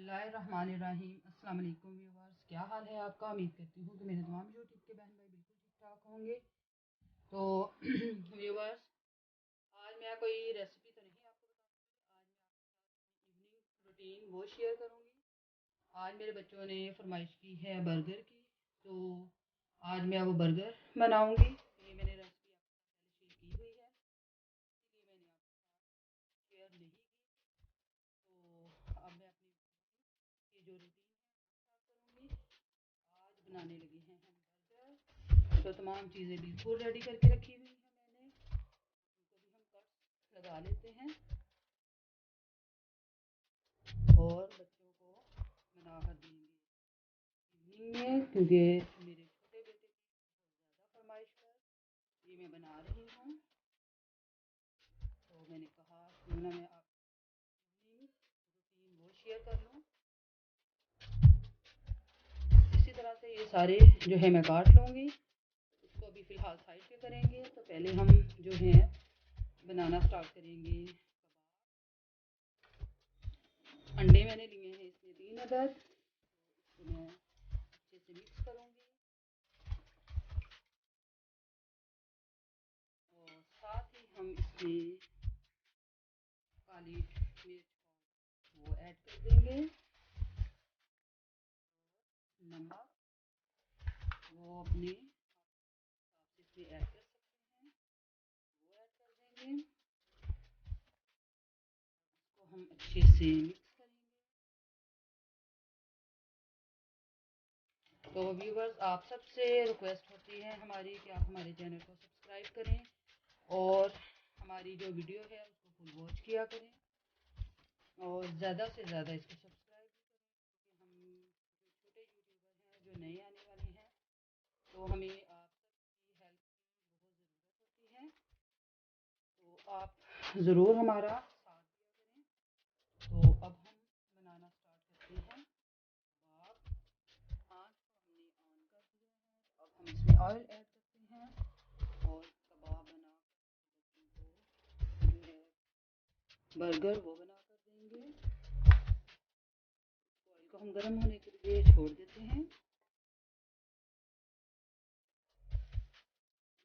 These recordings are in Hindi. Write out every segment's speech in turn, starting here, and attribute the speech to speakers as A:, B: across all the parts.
A: बिस्मिल्लाहिर्रहमानिर्रहीम। अस्सलाम वालेकुम व्यूअर्स, क्या हाल है आपका। उम्मीद करती हूँ कि मेरे तमाम जो ठीक के बहन भाई बिल्कुल ठीक ठाक होंगे। तो व्यूअर्स, आज मैं कोई रेसिपी तो नहीं आपको बताऊँगी। आज मैं आपके साथ इवनिंग रूटीन वो शेयर करूँगी। आज मेरे बच्चों ने फरमाइश की है बर्गर की, तो आज मैं वो बर्गर बनाऊँगी। ये मैंने रेसिपी आपके साथ पहले शेयर की हुई है, इसलिए मैंने आपके साथ शेयर नहीं की। तो अब मैं अपनी की जो रूटीन है स्टार्ट करूँगी। आज बनाने लगी हैं हम बर्गर। तो तमाम चीज़ें बिल्कुल रेडी करके रखी हुई हैं मैंने, उनको भी हम कट्स लगा लेते हैं और बच्चों को बना कर देंगे इवनिंग में, क्योंकि मेरे छोटे बेटे की ज़्यादा फरमाइश पर ये मैं बना रही हूँ। तो मैंने कहा क्यों ना मैं आपकी इवनिंग रूटीन वो शेयर कर लूँ। इसी तरह से ये सारे जो है मैं काट लूँगी। इसको अभी फ़िलहाल साइड पे करेंगे। तो पहले हम जो है बनाना स्टार्ट करेंगे कबाब। अंडे मैंने लिए हैं इसमें 3 अदद। इसको मैं अच्छे से मिक्स करूँगी और साथ ही हम इसमें काली मिर्च वो ऐड कर देंगे। नमक वो अपने हिसाब से इसमें ऐड कर सकते हैं, वो ऐड कर देंगे। इसको हम अच्छे से मिक्स करेंगे। तो व्यूवर्स, आप सबसे रिक्वेस्ट होती है हमारी कि आप हमारे चैनल को सब्सक्राइब करें और हमारी जो वीडियो है उसको फुल वॉच किया करें और ज़्यादा से ज़्यादा इसको सब्सक्राइब भी करें, क्योंकि हम जो छोटे यूट्यूबर हैं जो नए आने वाले हैं, तो हमें आप सबकी हेल्प की बहुत ज़रूरत होती है। तो आप ज़रूर हमारा साथ दिया करें। तो अब हम बनाना स्टार्ट करते हैं कबाब। आँच को हमने ऑन कर दिया है। तो अब हम इसमें ऑयल ऐड करते हैं और कबाब बना कर जो है बर्गर वो बना कर देंगे। ऑयल को हम गर्म होने के लिए छोड़ देते हैं।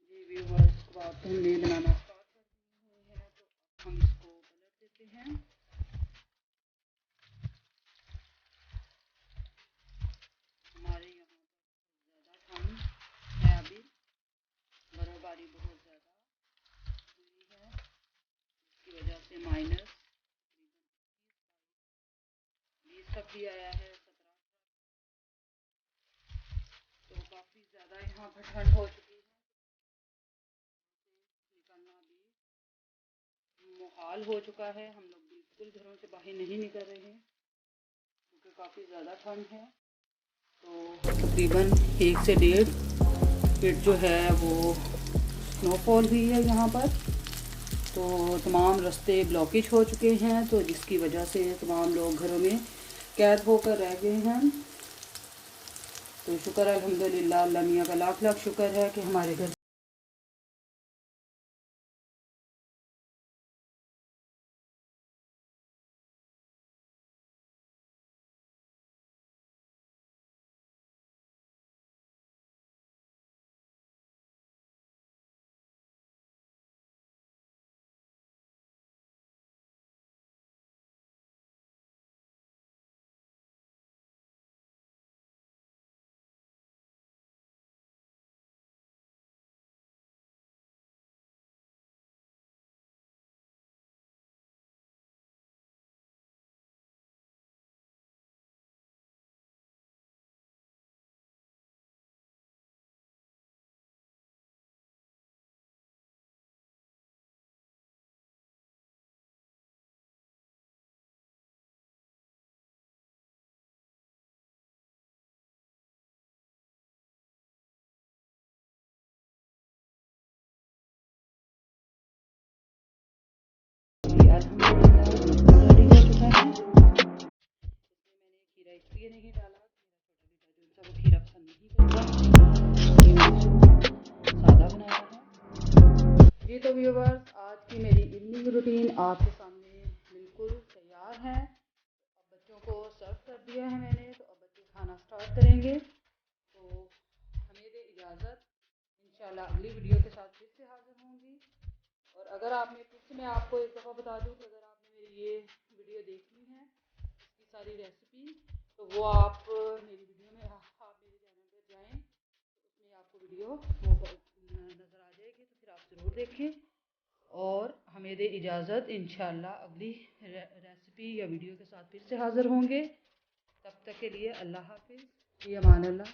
A: जी व्यूअर्स, कबाब तो हमने बनाना स्टार्ट कर दिए हैं, तो अब हम इसको पलट देते हैं। हमारे यहाँ पर ज़्यादा ठंड है अभी, बर्फ़बारी बहुत ज़्यादा हुई है, इसकी वजह से माइनस तकरीबन 20 तक भी आया है, 17। तो काफ़ी ज़्यादा यहाँ पर ठंड हो चुकी है। निकलना भी मुहाल हो चुका है। हम लोग बिल्कुल घरों से बाहर नहीं निकल रहे हैं क्योंकि काफ़ी ज़्यादा ठंड है। तो तकरीबन 1 से 1.5 फीट जो है वो स्नोफॉल हुई है यहाँ पर। तो तमाम रास्ते ब्लॉकेज हो चुके हैं, तो जिसकी वजह से तमाम लोग घरों में कैद होकर रह गए हैं। तो शुक्र है अल्हम्दुलिल्लाह, अल्लाह मियाँ का लाख लाख शुक्र है कि हमारे घर अल्हम्दुलिल्लाह रेडी हो चुका है। इसमें मैंने खीरा इसलिए नहीं डाला, मेरा छोटा बेटा जो सा वो खीरा पसंद नहीं करता, सादा बनाया है। जी तो व्यूअर्स, आज की मेरी इवनिंग रूटीन आपके सामने बिल्कुल तैयार है। अब बच्चों को सर्व दिया है मैंने, तो अब बच्चे खाना स्टार्ट करेंगे। तो हमें दे इजाज़त, इंशाल्लाह अगली वीडियो के साथ फिर से हाजिर होंगी। और अगर आपने फिर से मैं आपको एक दफ़ा बता दूँ कि अगर आपने मेरी ये वीडियो देखनी है इसकी सारी रेसिपी, तो वो आप मेरी वीडियो में आप मेरे चैनल पर जाएँ, तो उसमें आपको वीडियो वो नज़र आ जाएगी, तो फिर आप ज़रूर देखें। और हमें दे इजाज़त, इंशाल्लाह अगली रेसिपी या वीडियो के साथ फिर से हाज़िर होंगे। तब तक के लिए अल्लाह हाफिज़, फ़ी अमान अल्लाह।